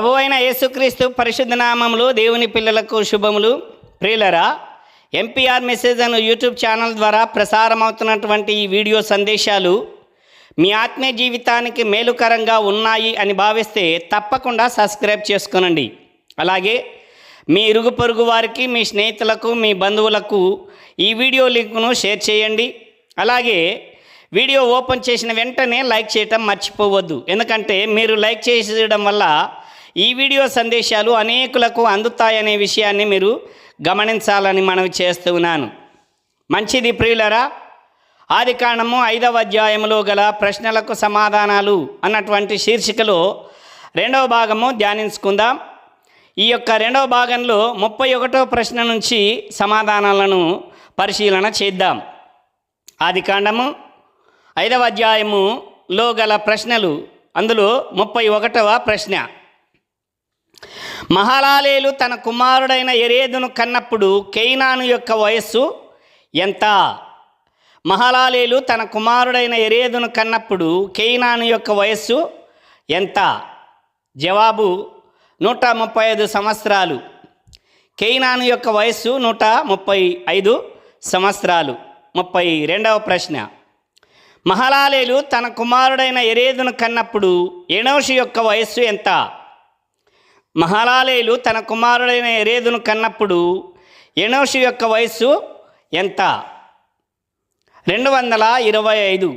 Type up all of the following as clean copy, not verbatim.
ప్రభువైన యేసుక్రీస్తు పరిశుద్ధ నామములో దేవుని పిల్లలకు శుభములు. ప్రియులరా, ఎంపీఆర్ మెసేజ్ అను యూట్యూబ్ ఛానల్ ద్వారా ప్రసారమవుతున్నటువంటి ఈ వీడియో సందేశాలు మీ ఆత్మీయ జీవితానికి మేలుకరంగా ఉన్నాయి అని భావిస్తే తప్పకుండా సబ్స్క్రైబ్ చేసుకొనండి. అలాగే మీ ఇరుగు పొరుగు వారికి, మీ స్నేహితులకు, మీ బంధువులకు ఈ వీడియో లింక్ను షేర్ చేయండి. అలాగే వీడియో ఓపెన్ చేసిన వెంటనే లైక్ చేయటం మర్చిపోవద్దు. ఎందుకంటే మీరు లైక్ చేయడం వల్ల ఈ వీడియో సందేశాలు అనేకులకు అందుతాయనే విషయాన్ని మీరు గమనించాలని మనవి చేస్తున్నాను. మంచిది ప్రియులరా, ఆదికాండము 5వ అధ్యాయంలో గల ప్రశ్నలకు సమాధానాలు అన్నటువంటి శీర్షికలో 2వ భాగము ధ్యానించుకుందాం. ఈ యొక్క 2వ భాగంలో 31వ ప్రశ్న నుంచి సమాధానాలను పరిశీలన చేద్దాం. ఆదికాండము 5వ అధ్యాయములో గల ప్రశ్నలు, అందులో 31వ ప్రశ్న. మహలాలేలు తన కుమారుడైన యెరెదును కన్నప్పుడు కేయినాను యొక్క వయస్సు ఎంత? మహలాలేలు తన కుమారుడైన యెరెదును కన్నప్పుడు కేయినాను యొక్క వయస్సు ఎంత? జవాబు 135 సంవత్సరాలు. కేయినాను యొక్క వయస్సు 135 సంవత్సరాలు. 32వ ప్రశ్న. మహలాలేలు తన కుమారుడైన యెరెదును కన్నప్పుడు ఎనోషు యొక్క వయస్సు ఎంత? మహలాలేలు తన కుమారుడైన యెరెదును కన్నప్పుడు ఎనోషు యొక్క వయస్సు ఎంత? 225.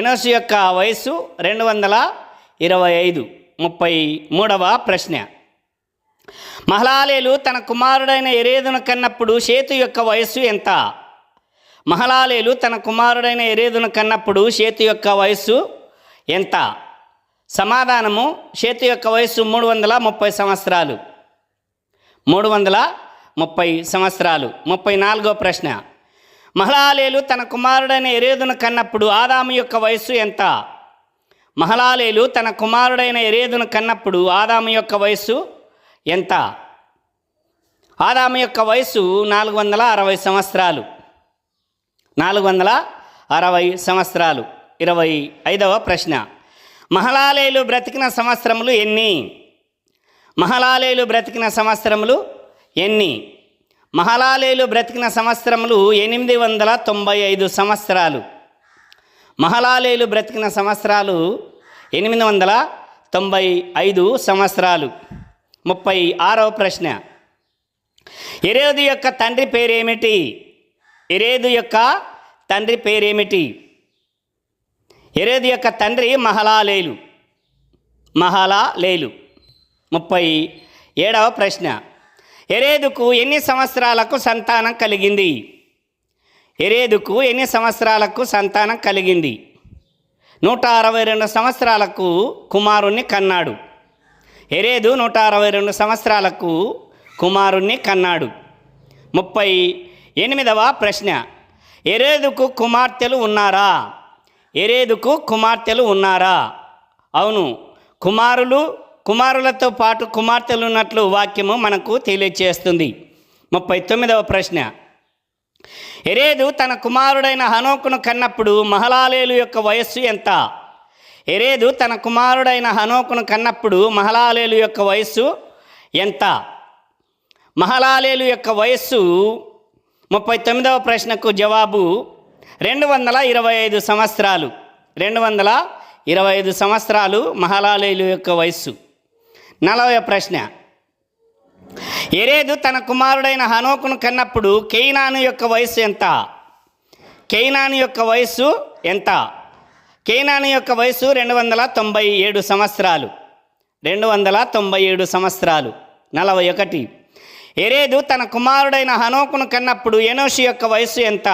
ఎనోషు యొక్క వయస్సు 225. 33వ ప్రశ్న. మహలాలేలు తన కుమారుడైన యెరెదును కన్నప్పుడు షేతు యొక్క వయస్సు ఎంత? మహలాలేలు తన కుమారుడైన యెరెదును కన్నప్పుడు షేతు యొక్క వయస్సు ఎంత? సమాధానము, షేతు యొక్క వయస్సు 330 సంవత్సరాలు. 330 సంవత్సరాలు. 34వ ప్రశ్న. మహలాలేలు తన కుమారుడైన యెరెదును కన్నప్పుడు ఆదాము యొక్క వయస్సు ఎంత? మహలాలేలు తన కుమారుడైన యెరెదును కన్నప్పుడు ఆదాము యొక్క వయస్సు ఎంత? ఆదాము యొక్క వయస్సు 460 సంవత్సరాలు. 460 సంవత్సరాలు. 25వ ప్రశ్న. మహలాలేలు బ్రతికిన సంవత్సరములు ఎన్ని? మహలాలేలు బ్రతికిన సంవత్సరములు ఎన్ని? మహలాలేలు బ్రతికిన సంవత్సరములు 895 సంవత్సరాలు. మహలాలేలు బ్రతికిన సంవత్సరాలు 895 సంవత్సరాలు. 36వ ప్రశ్న. యెరెదు యొక్క తండ్రి పేరేమిటి? యెరెదు యొక్క తండ్రి పేరేమిటి? యెరెదు యొక్క తండ్రి మహలాలేలు. మహలాలేలు. 37వ ప్రశ్న. యెరెదుకు ఎన్ని సంవత్సరాలకు సంతానం కలిగింది? యెరెదుకు ఎన్ని సంవత్సరాలకు సంతానం కలిగింది? 162 సంవత్సరాలకు కుమారుణ్ణి కన్నాడు. యెరెదు 162 సంవత్సరాలకు కుమారుణ్ణి కన్నాడు. 38వ ప్రశ్న. యెరెదుకు కుమార్తెలు ఉన్నారా? యెరెదుకు కుమార్తెలు ఉన్నారా? అవును, కుమారులతో పాటు కుమార్తెలు ఉన్నట్లు వాక్యము మనకు తెలియచేస్తుంది. 39వ ప్రశ్న. యెరెదు తన కుమారుడైన హనోకును కన్నప్పుడు మహలాలేలు యొక్క వయస్సు ఎంత? యెరెదు తన కుమారుడైన హనోకును కన్నప్పుడు మహలాలేలు యొక్క వయస్సు ఎంత? మహలాలేలు యొక్క వయస్సు 39వ ప్రశ్నకు జవాబు 225 సంవత్సరాలు. 225 సంవత్సరాలు మహలాలేలు యొక్క వయస్సు. 40వ ప్రశ్న. యెరెదు తన కుమారుడైన హనోకును కన్నప్పుడు కేయినాను యొక్క వయస్సు ఎంత? కేయినాను యొక్క వయస్సు ఎంత? కేయినాను యొక్క వయస్సు 297 సంవత్సరాలు. 297 సంవత్సరాలు. 41. యెరెదు తన కుమారుడైన హనోకును కన్నప్పుడు ఎనోషు యొక్క వయస్సు ఎంత?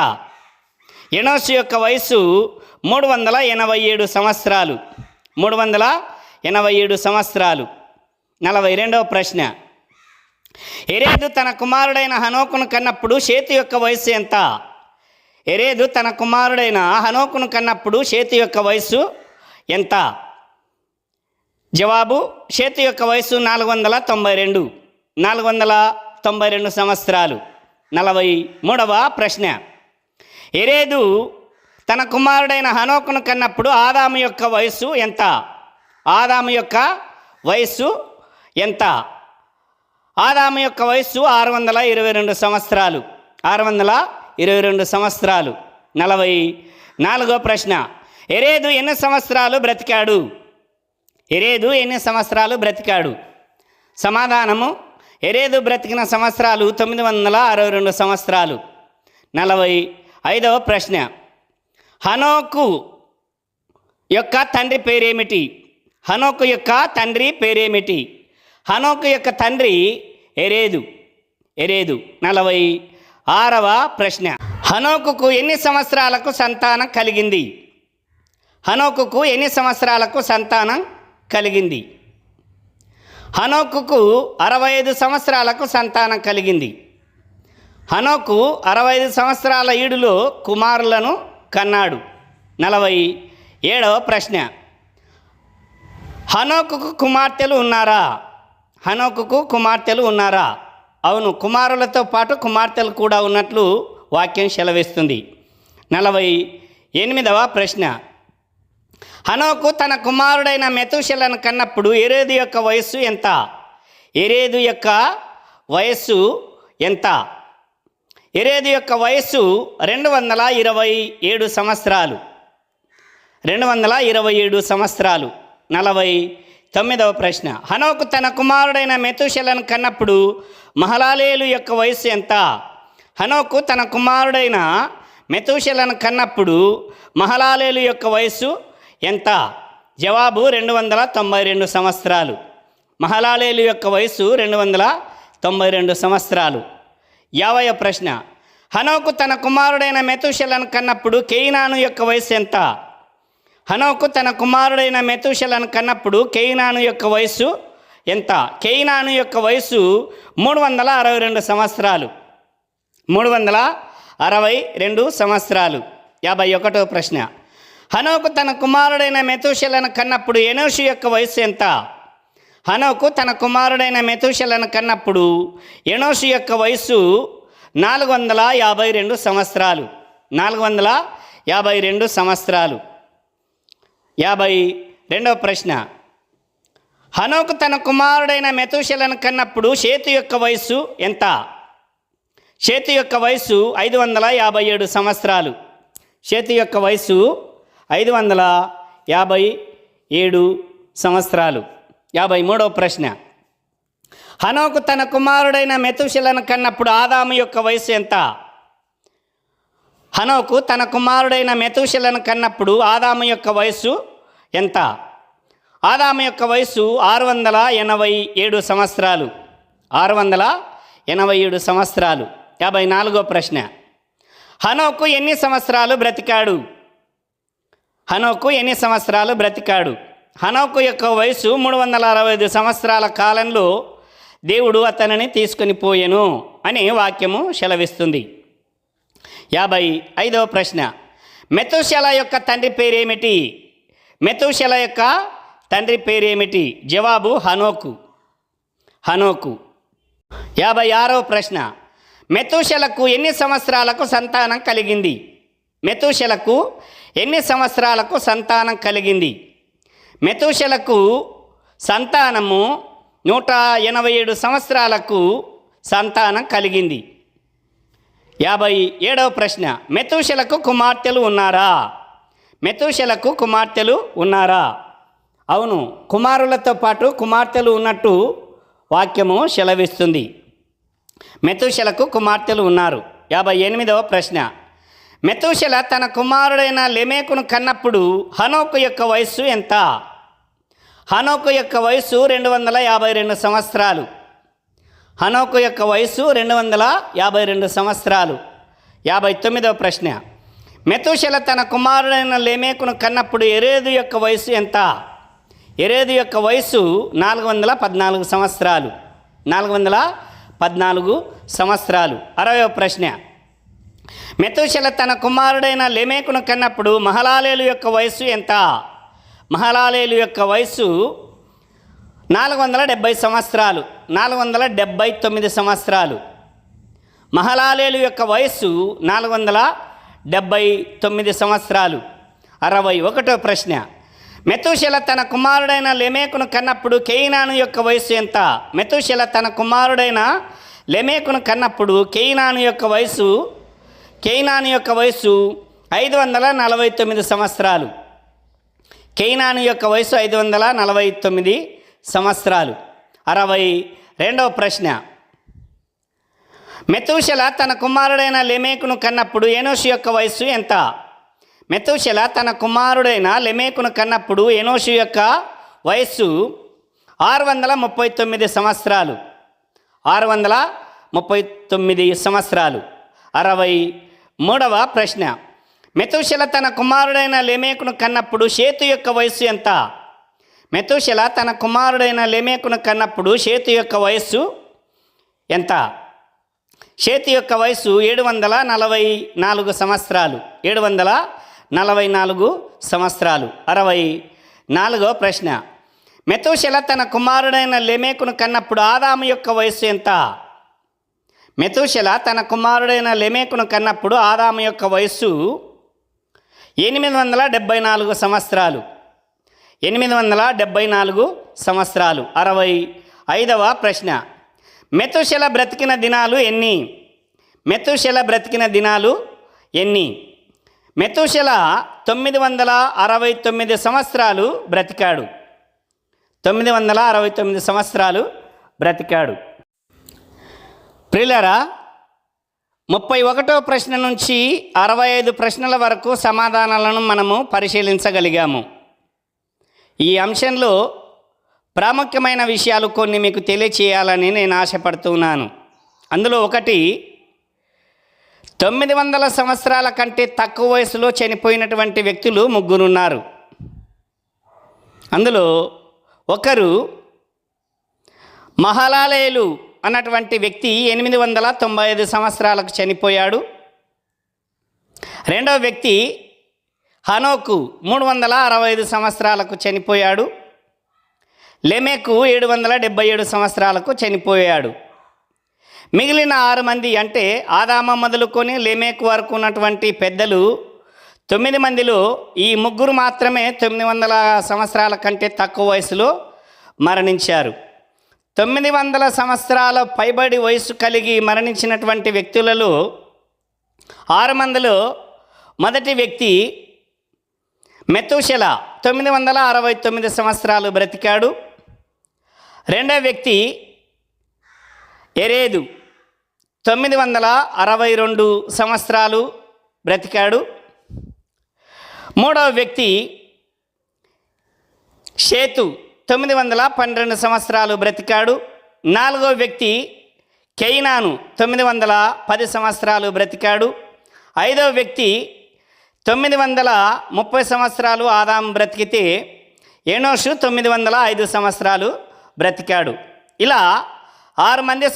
ఎనోషు యొక్క వయస్సు 387 సంవత్సరాలు. 387 సంవత్సరాలు. 42వ ప్రశ్న. యెరెదు తన కుమారుడైన హనోకును కన్నప్పుడు షేతు యొక్క వయస్సు ఎంత? యెరెదు తన కుమారుడైన హనోకును కన్నప్పుడు షేతు యొక్క వయస్సు ఎంత? జవాబు, షేతు యొక్క వయస్సు 492. 492 సంవత్సరాలు. 43వ ప్రశ్న. యెరెదు తన కుమారుడైన హనోకును కన్నప్పుడు ఆదాము యొక్క వయస్సు ఎంత? ఆదాము యొక్క వయస్సు ఎంత? ఆదాము యొక్క వయస్సు 622 సంవత్సరాలు. 622 సంవత్సరాలు. 44వ ప్రశ్న. ఎరేదు ఎన్ని సంవత్సరాలు బ్రతికాడు? ఎరేదు ఎన్ని సంవత్సరాలు బ్రతికాడు? సమాధానము: ఎరేదు బ్రతికిన సంవత్సరాలు 962 సంవత్సరాలు. 45వ ప్రశ్న. హనోకు యొక్క తండ్రి పేరేమిటి? హనోకు యొక్క తండ్రి పేరేమిటి? హనోకు యొక్క తండ్రి ఎరేదు. 46వ ప్రశ్న. హనోకుకు ఎన్ని సంవత్సరాలకు సంతానం కలిగింది? హనోకుకు ఎన్ని సంవత్సరాలకు సంతానం కలిగింది? హనోకుకు 65 సంవత్సరాలకు సంతానం కలిగింది. హనోకు 65 సంవత్సరాల ఈడులో కుమారులను కన్నాడు. 47వ ప్రశ్న. హనోకుకు కుమార్తెలు ఉన్నారా? హనోకుకు కుమార్తెలు ఉన్నారా? అవును, కుమారులతో పాటు కుమార్తెలు కూడా ఉన్నట్లు వాక్యం సెలవిస్తుంది. 48వ ప్రశ్న. హనోకు తన కుమారుడైన మెతూషెలను కన్నప్పుడు ఎరేదు యొక్క వయస్సు ఎంత? ఎరేదు యొక్క వయస్సు ఎంత? ఎరేదు యొక్క వయస్సు 227 సంవత్సరాలు. 227 సంవత్సరాలు. 49వ ప్రశ్న. హనోకు తన కుమారుడైన మెతూషెలను కన్నప్పుడు మహలాలేలు యొక్క వయస్సు ఎంత? హనోకు తన కుమారుడైన మెతూషెలను కన్నప్పుడు మహలాలేలు యొక్క వయస్సు ఎంత? జవాబు 292 సంవత్సరాలు. మహలాలేలు యొక్క వయస్సు 292 సంవత్సరాలు. 50వ ప్రశ్న. హనోకు తన కుమారుడైన మెతూషెలను కన్నప్పుడు కేయినాను యొక్క వయస్సు ఎంత? హనోకు తన కుమారుడైన మెతూషెలను కన్నప్పుడు కేయినాను యొక్క వయస్సు ఎంత? కేయినాను యొక్క వయస్సు 362 సంవత్సరాలు. 362 సంవత్సరాలు. 51వ ప్రశ్న. హనోకు తన కుమారుడైన మెతూషెలను కన్నప్పుడు ఎనోషు యొక్క వయస్సు ఎంత? హనోకు తన కుమారుడైన మెతూషెలను కన్నప్పుడు ఎనోషు యొక్క వయస్సు 452 సంవత్సరాలు. 452 సంవత్సరాలు. 52వ ప్రశ్న. హనోకు తన కుమారుడైన మెతూషెలను కన్నప్పుడు షేతు యొక్క వయస్సు ఎంత? షేతు యొక్క వయస్సు 557 సంవత్సరాలు. షేతు యొక్క వయస్సు 557 సంవత్సరాలు. 53వ ప్రశ్న. హనోకు తన కుమారుడైన మెతూషెలను కన్నప్పుడు ఆదాము యొక్క వయస్సు ఎంత? హనోకు తన కుమారుడైన మెతూషెలను కన్నప్పుడు ఆదాము యొక్క వయస్సు ఎంత? ఆదాము యొక్క వయస్సు 687 సంవత్సరాలు. 687 సంవత్సరాలు. 54వ ప్రశ్న. హనోకు ఎన్ని సంవత్సరాలు బ్రతికాడు? హనోకు ఎన్ని సంవత్సరాలు బ్రతికాడు? హనోకు యొక్క వయసు 365 సంవత్సరాల కాలంలో దేవుడు అతనిని తీసుకొని పోయెను అని వాక్యము సెలవిస్తుంది. 55వ ప్రశ్న. మెతూషెల యొక్క తండ్రి పేరేమిటి? మెతూషెల యొక్క తండ్రి పేరేమిటి? జవాబు హనోకు. 56వ ప్రశ్న. మెతూషెలకు ఎన్ని సంవత్సరాలకు సంతానం కలిగింది? మెతూషెలకు ఎన్ని సంవత్సరాలకు సంతానం కలిగింది? మెతూషెలకు సంతానము 187 సంవత్సరాలకు సంతానం కలిగింది. 57వ ప్రశ్న. మెతూషెలకు కుమార్తెలు ఉన్నారా? మెతూషెలకు కుమార్తెలు ఉన్నారా? అవును, కుమారులతో పాటు కుమార్తెలు ఉన్నట్టు వాక్యము సెలవిస్తుంది. మెతూషెలకు కుమార్తెలు ఉన్నారు. 58వ ప్రశ్న. మెతూషెల తన కుమారుడైన లెమెకును కన్నప్పుడు హనోకు యొక్క వయస్సు ఎంత? హనోకు యొక్క వయస్సు 252 సంవత్సరాలు. హనోకు యొక్క వయస్సు 252 సంవత్సరాలు. 59వ ప్రశ్న. మెతూషెల తన కుమారుడైన లెమెకును కన్నప్పుడు ఎరేదు యొక్క వయస్సు ఎంత? ఎరేదు యొక్క వయస్సు 414 సంవత్సరాలు. 414 సంవత్సరాలు. 60వ ప్రశ్న. మెతూషెల తన కుమారుడైన లెమెకును కన్నప్పుడు మహలాలేలు యొక్క వయస్సు ఎంత? మహలాలేలు యొక్క వయస్సు 470 సంవత్సరాలు. 479 సంవత్సరాలు. మహలాలేలు యొక్క వయస్సు 479 సంవత్సరాలు. 61వ ప్రశ్న. మెతూషెల తన కుమారుడైన లెమేకును కన్నప్పుడు కేయినాను యొక్క వయస్సు ఎంత? మెతూషెల తన కుమారుడైన లెమేకును కన్నప్పుడు కేయినాను యొక్క వయస్సు 549 సంవత్సరాలు. కేయినాను యొక్క వయసు 549 సంవత్సరాలు. 62వ ప్రశ్న. మెతూషెల తన కుమారుడైన లెమేకును కన్నప్పుడు ఎనోషు యొక్క వయస్సు ఎంత? మెతూషెల తన కుమారుడైన లెమేకును కన్నప్పుడు ఎనోషు యొక్క వయస్సు 639 సంవత్సరాలు. 639 సంవత్సరాలు. 63వ ప్రశ్న. మెతూషెల తన కుమారుడైన లెమేకును కన్నప్పుడు షేతు యొక్క వయస్సు ఎంత? మెతూషెల తన కుమారుడైన లెమేకును కన్నప్పుడు షేతు యొక్క వయస్సు ఎంత? షేతు యొక్క వయస్సు 744 సంవత్సరాలు. 744 సంవత్సరాలు. 64వ ప్రశ్న. మెతూషెల తన కుమారుడైన లెమేకును కన్నప్పుడు ఆదాము యొక్క వయస్సు ఎంత? మెతూషెల తన కుమారుడైన లెమేకును కన్నప్పుడు ఆదాము యొక్క వయస్సు 874 సంవత్సరాలు. 874 సంవత్సరాలు. 65వ ప్రశ్న. మెతూషెల బ్రతికిన దినాలు ఎన్ని? మెతూషెల బ్రతికిన దినాలు ఎన్ని? మెతూషెల 969 సంవత్సరాలు బ్రతికాడు. 969 సంవత్సరాలు బ్రతికాడు. ప్రియులారా, 31వ ప్రశ్న నుంచి 65 ప్రశ్నల వరకు సమాధానాలను మనము పరిశీలించగలిగాము. ఈ అంశంలో ప్రాముఖ్యమైన విషయాలు కొన్ని మీకు తెలియచేయాలని నేను ఆశపడుతున్నాను. అందులో ఒకటి, 900 సంవత్సరాల కంటే తక్కువ వయసులో చనిపోయినటువంటి వ్యక్తులు 3 ఉన్నారు. అందులో ఒకరు మహలలేలు అన్నటువంటి వ్యక్తి 895 సంవత్సరాలకు చనిపోయాడు. రెండవ వ్యక్తి హనోకు 365 సంవత్సరాలకు చనిపోయాడు. లెమెకు 777 సంవత్సరాలకు చనిపోయాడు. మిగిలిన 6 మంది, అంటే ఆదామ మొదలుకొని లెమెకు వరకు ఉన్నటువంటి పెద్దలు 9 మందిలో ఈ 3 మాత్రమే 900 సంవత్సరాల కంటే తక్కువ వయసులో మరణించారు. 900 సంవత్సరాల పైబడి వయసు కలిగి మరణించినటువంటి వ్యక్తులలో 6 మందిలో మొదటి వ్యక్తి మెతూషెల 969 సంవత్సరాలు బ్రతికాడు. రెండవ వ్యక్తి ఎరేదు 962 సంవత్సరాలు బ్రతికాడు. మూడవ వ్యక్తి షేతు 912 సంవత్సరాలు బ్రతికాడు. నాలుగవ వ్యక్తి కేయినాను 910 సంవత్సరాలు బ్రతికాడు. ఐదవ వ్యక్తి 930 సంవత్సరాలు ఆదాము బ్రతికితే ఎనోషు 905 సంవత్సరాలు బ్రతికాడు. ఇలా 6 మంది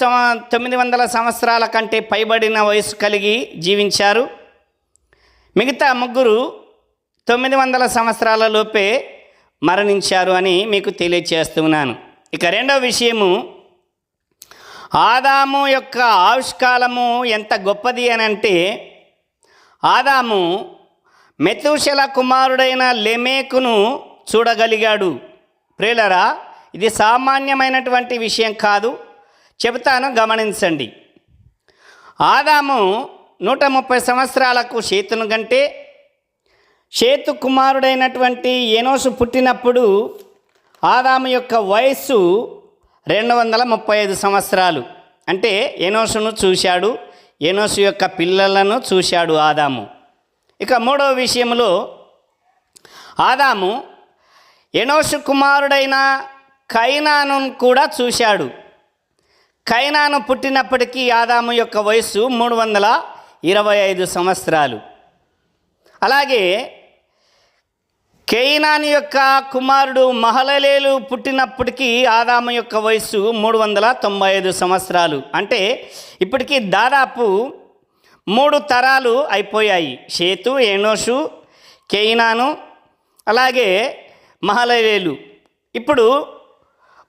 900 సంవత్సరాల కంటే పైబడిన వయసు కలిగి జీవించారు. మిగతా 3 900 సంవత్సరాల లోపే మరణించారు అని మీకు తెలియచేస్తున్నాను. ఇక రెండవ విషయము, ఆదాము యొక్క ఆయుష్కాలము ఎంత గొప్పది అని అంటే, ఆదాము మెతూషెల కుమారుడైన లెమెకును చూడగలిగాడు. ప్రియులారా, ఇది సామాన్యమైనటువంటి విషయం కాదు. చెబుతాను, గమనించండి. ఆదాము 130 సంవత్సరాలకు షేతును కంటే, షేతు కుమారుడైనటువంటి ఎనోషు పుట్టినప్పుడు ఆదాము యొక్క వయస్సు 235 సంవత్సరాలు. అంటే ఎనోషును చూశాడు, ఎనోషు యొక్క పిల్లలను చూశాడు ఆదాము. ఇక మూడవ విషయంలో, ఆదాము ఎనోషు కుమారుడైన కైనాను కూడా చూశాడు. కైనాను పుట్టినప్పటికీ ఆదాము యొక్క వయస్సు 325 సంవత్సరాలు. అలాగే కేయినాను యొక్క కుమారుడు మహలలేలు పుట్టినప్పటికీ ఆదాము యొక్క వయస్సు 395 సంవత్సరాలు. అంటే ఇప్పటికీ దాదాపు 3 తరాలు అయిపోయాయి. షేతు, ఎనోషు, కేయినాను, అలాగే మహలలేలు. ఇప్పుడు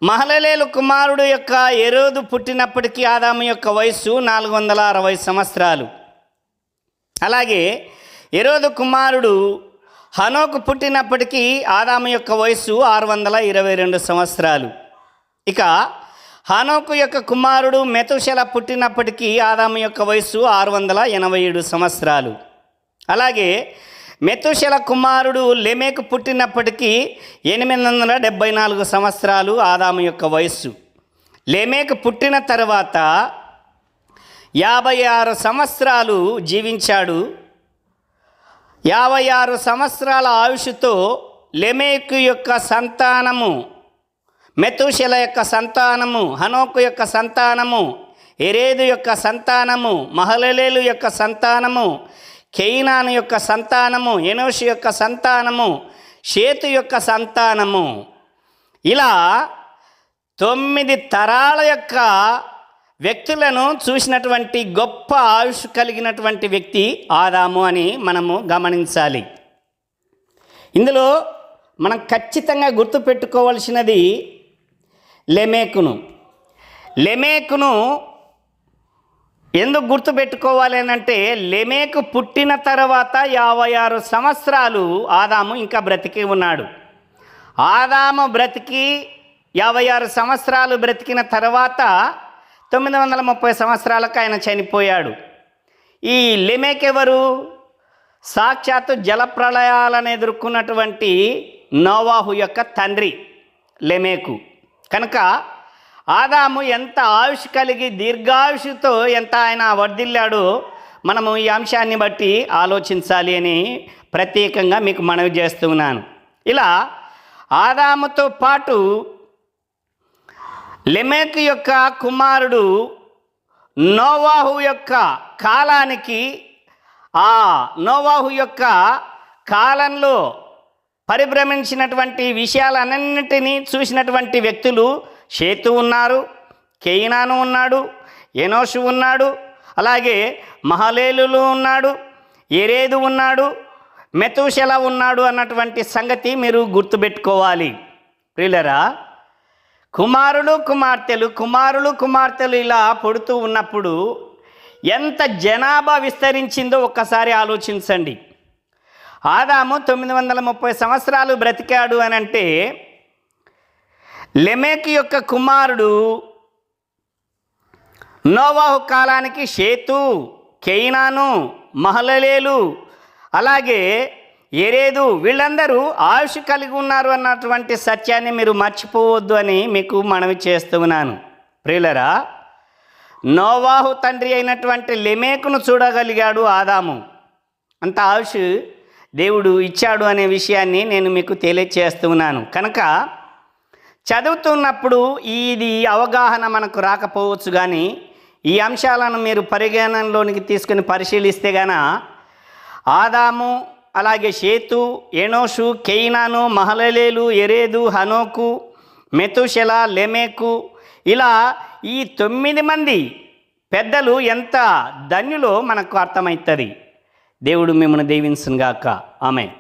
మహలలేలు కుమారుడు యొక్క ఎరోదు పుట్టినప్పటికీ ఆదాము యొక్క వయస్సు 460 సంవత్సరాలు. అలాగే ఎరోదు కుమారుడు హనోకు పుట్టినప్పటికీ ఆదాము యొక్క వయస్సు 622 సంవత్సరాలు. ఇక హనోకు యొక్క కుమారుడు మెతుషెల పుట్టినప్పటికీ ఆదాము యొక్క వయస్సు 687 సంవత్సరాలు. అలాగే మెతుషెల కుమారుడు లెమెకు పుట్టినప్పటికీ 874 సంవత్సరాలు ఆదాము యొక్క వయస్సు. లెమెకు పుట్టిన తర్వాత 56 సంవత్సరాలు జీవించాడు. 56 సంవత్సరాల ఆయుష్తో లెమెకు యొక్క సంతానము, మెతుషెల యొక్క సంతానము, హనోకు యొక్క సంతానము, ఎరేదు యొక్క సంతానము, మహలలేలు యొక్క సంతానము, కేయినాను యొక్క సంతానము, ఎనోషు యొక్క సంతానము, షేతు యొక్క సంతానము, ఇలా 9 తరాల యొక్క వ్యక్తులను చూసినటువంటి గొప్ప ఆయుష్ కలిగినటువంటి వ్యక్తి ఆదాము అని మనము గమనించాలి. ఇందులో మనం ఖచ్చితంగా గుర్తుపెట్టుకోవాల్సినది లెమెకును ఎందుకు గుర్తుపెట్టుకోవాలి అని అంటే, లెమెకు పుట్టిన తర్వాత 56 సంవత్సరాలు ఆదాము ఇంకా బ్రతికి ఉన్నాడు. ఆదాము బ్రతికి 56 సంవత్సరాలు బ్రతికిన తర్వాత 930 సంవత్సరాలకు ఆయన చనిపోయాడు. ఈ లెమెకు ఎవరు? సాక్షాత్తు జలప్రళయాలను ఎదుర్కొన్నటువంటి నోవాహు యొక్క తండ్రి లెమెకు. కనుక ఆదాము ఎంత ఆయుష్ కలిగి దీర్ఘాయుషుతో ఎంత ఆయన వర్ధిల్లాడో మనము ఈ అంశాన్ని బట్టి ఆలోచించాలి అని ప్రత్యేకంగా మీకు మనవి చేస్తున్నాను. ఇలా ఆదాముతో పాటు లెమెకు యొక్క కుమారుడు నోవాహు యొక్క కాలానికి, ఆ నోవాహు యొక్క కాలంలో పరిభ్రమించినటువంటి విషయాలన్నింటినీ చూసినటువంటి వ్యక్తులు షేతు ఉన్నారు, కేయినాను ఉన్నాడు, ఎనోషు ఉన్నాడు, అలాగే మహలేలులు ఉన్నాడు, ఎరేదు ఉన్నాడు, మెతుషెల ఉన్నాడు అన్నటువంటి సంగతి మీరు గుర్తుపెట్టుకోవాలి. ప్రియులరా, కుమారులు కుమార్తెలు ఇలా పుడుతూ ఉన్నప్పుడు ఎంత జనాభా విస్తరించిందో ఒక్కసారి ఆలోచించండి. ఆదాము 930 సంవత్సరాలు బ్రతికాడు అని అంటే, లెమెకు యొక్క కుమారుడు నోవాహు కాలానికి షేతు, కేయినాను, మహలలేలు, అలాగే ఎరేదు వీళ్ళందరూ ఆయుష్ కలిగి ఉన్నారు అన్నటువంటి సత్యాన్ని మీరు మర్చిపోవద్దు అని మీకు మనవి చేస్తున్నాను. ప్రియులరా, నోవాహు తండ్రి అయినటువంటి లెమెకును చూడగలిగాడు ఆదాము. అంత ఆయుష్ దేవుడు ఇచ్చాడు అనే విషయాన్ని నేను మీకు తెలియచేస్తున్నాను. కనుక చదువుతున్నప్పుడు ఇది అవగాహన మనకు రాకపోవచ్చు, కానీ ఈ అంశాలను మీరు పరిగణనలోనికి తీసుకుని పరిశీలిస్తే గాన ఆదాము, అలాగే షేతు, ఎనోషు, కేయినాను, మహలలేలు, ఎరేదు, హనోకు, మెతుషెల, లెమెకు, ఇలా ఈ 9 మంది పెద్దలు ఎంత ధన్యులో మనకు అర్థమవుతుంది. దేవుడు మిమ్మల్ని దీవించును గాక. ఆమేన్.